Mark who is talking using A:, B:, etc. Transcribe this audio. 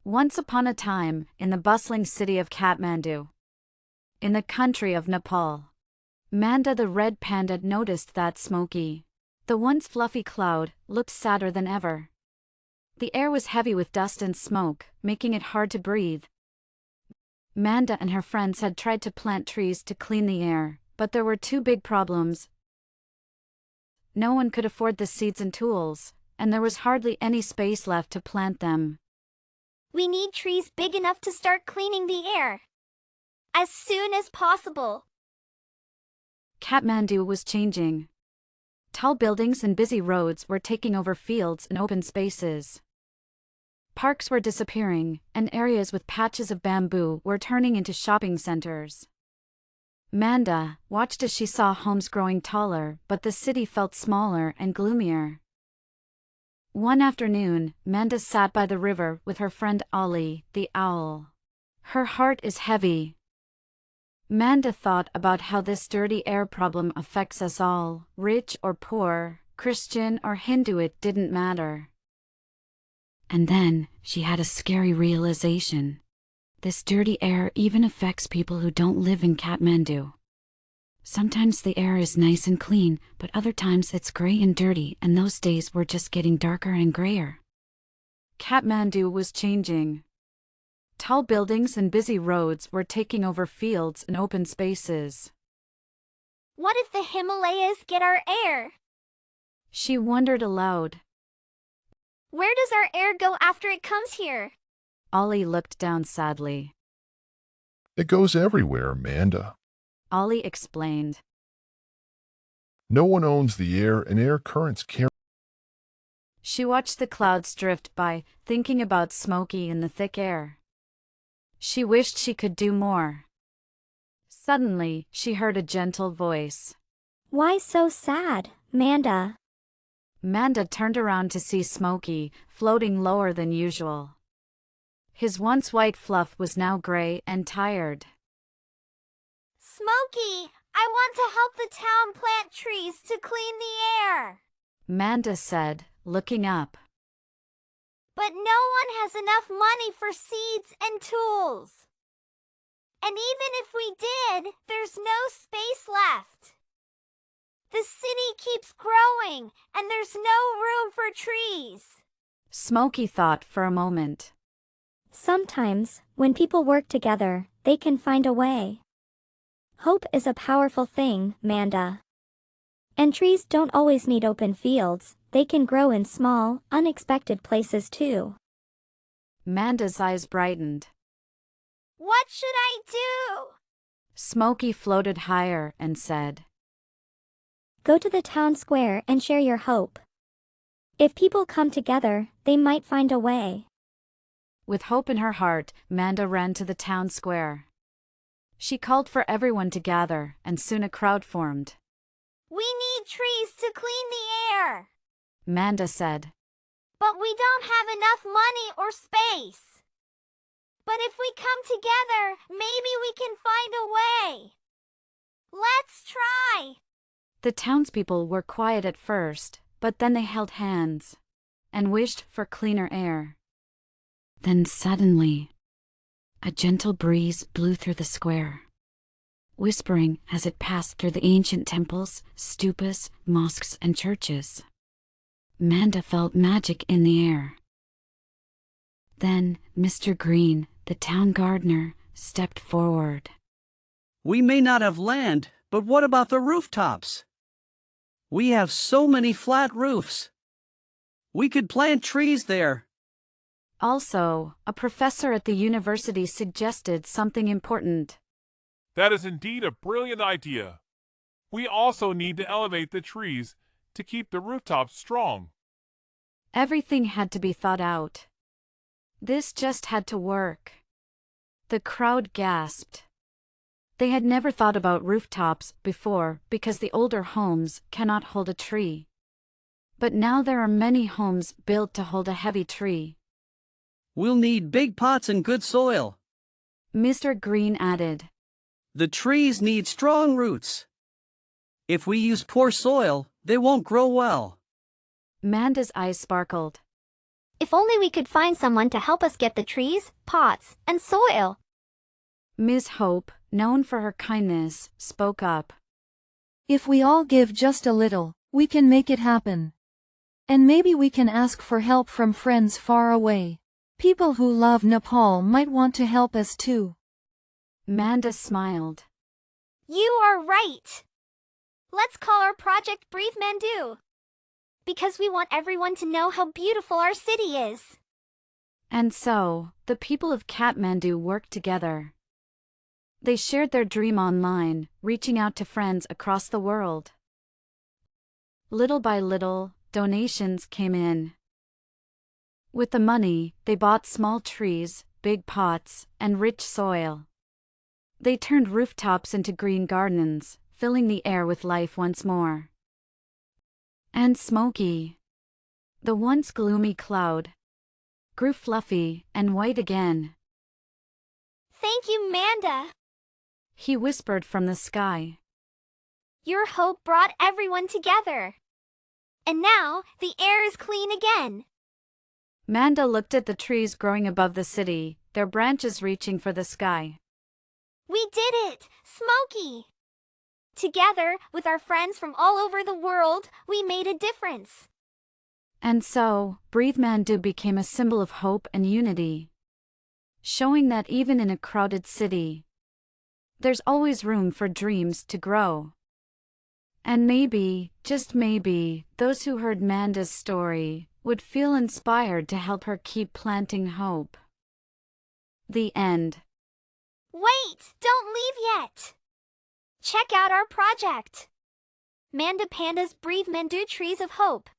A: Once upon a time, in the bustling city of Kathmandu, in the country of Nepal, Manda the red panda noticed that Smoky, the once fluffy cloud, looked sadder than ever. The air was heavy with dust and smoke, making it hard to breathe. Manda and her friends had tried to plant trees to clean the air, but there were two big problems. No one could afford the seeds and tools, and there was hardly any space left to plant them.
B: We need trees big enough to start cleaning the air as soon as possible.
A: Kathmandu was changing. Tall buildings and busy roads were taking over fields and open spaces. Parks were disappearing, and areas with patches of bamboo were turning into shopping centers. Manda watched as she saw homes growing taller, but the city felt smaller and gloomier. One afternoon, Manda sat by the river with her friend Ollie, the owl. Her heart is heavy. Manda thought about how this dirty air problem affects us all, rich or poor, Christian or Hindu, it didn't matter. And then, she had a scary realization. This dirty air even affects people who don't live in Kathmandu. Sometimes the air is nice and clean, but other times it's gray and dirty, and those days were just getting darker and grayer. Kathmandu was changing. Tall buildings and busy roads were taking over fields and open spaces.
B: What if the Himalayas get our air?
A: She wondered aloud.
B: Where does our air go after it comes here?
A: Ollie looked down sadly.
C: It goes everywhere, Amanda.
A: Ollie explained.
C: No one owns the air, and air currents carry.
A: She watched the clouds drift by, thinking about Smoky in the thick air. She wished she could do more. Suddenly, she heard a gentle voice.
B: Why so sad, Manda?
A: Manda turned around to see Smoky, floating lower than usual. His once white fluff was now gray and tired.
B: Smoky, I want to help the town plant trees to clean the air,
A: Manda said, looking up.
B: but no one has enough money for seeds and tools. And even if we did, there's no space left. The city keeps growing, and there's no room for trees.
A: Smoky thought for a moment.
B: Sometimes, when people work together, they can find a way. Hope is a powerful thing, Manda. And trees don't always need open fields, they can grow in small, unexpected places too.
A: Manda's eyes brightened.
B: What should I do?
A: Smoky floated higher and said.
B: Go to the town square and share your hope. If people come together, they might find a way.
A: With hope in her heart, Manda ran to the town square. She called for everyone to gather, and soon a crowd formed.
B: We need trees to clean the air.
A: Manda said.
B: But we don't have enough money or space. But if we come together, maybe we can find a way. Let's try.
A: The townspeople were quiet at first, but then they held hands and wished for cleaner air. Then suddenly, a gentle breeze blew through the square, whispering as it passed through the ancient temples, stupas, mosques, and churches. Manda felt magic in the air. Then Mr. Green, the town gardener, stepped forward.
D: We may not have land, but what about the rooftops? We have so many flat roofs. We could plant trees there.
A: Also, a professor at the university suggested something important.
E: That is indeed a brilliant idea. We also need to elevate the trees to keep the rooftops strong.
A: Everything had to be thought out. This just had to work. The crowd gasped. They had never thought about rooftops before because the older homes cannot hold a tree. But now there are many homes built to hold a heavy tree.
D: We'll need big pots and good soil.
A: Mr. Green added.
D: The trees need strong roots. If we use poor soil, they won't grow well.
A: Manda's eyes sparkled.
B: If only we could find someone to help us get the trees, pots, and soil.
A: Ms. Hope, known for her kindness, spoke up.
F: If we all give just a little, we can make it happen. And maybe we can ask for help from friends far away. People who love Nepal might want to help us too.
A: Manda smiled.
B: You are right. Let's call our project Breathe Mandu. Because we want everyone to know how beautiful our city is.
A: And so, the people of Kathmandu worked together. They shared their dream online, reaching out to friends across the world. Little by little, donations came in. With the money, they bought small trees, big pots, and rich soil. They turned rooftops into green gardens, filling the air with life once more. And Smoky, the once gloomy cloud, grew fluffy and white again.
B: Thank you, Manda.
A: He whispered from the sky.
B: Your hope brought everyone together. And now, the air is clean again.
A: Manda looked at the trees growing above the city, their branches reaching for the sky.
B: We did it, Smokey! Together, with our friends from all over the world, we made a difference.
A: And so, Breathe Mandu became a symbol of hope and unity, showing that even in a crowded city, there's always room for dreams to grow. And maybe, just maybe, those who heard Manda's story would feel inspired to help her keep planting hope. The end.
B: Wait, don't leave yet! Check out our project! Manda Panda's Breathe Mandu Trees of Hope.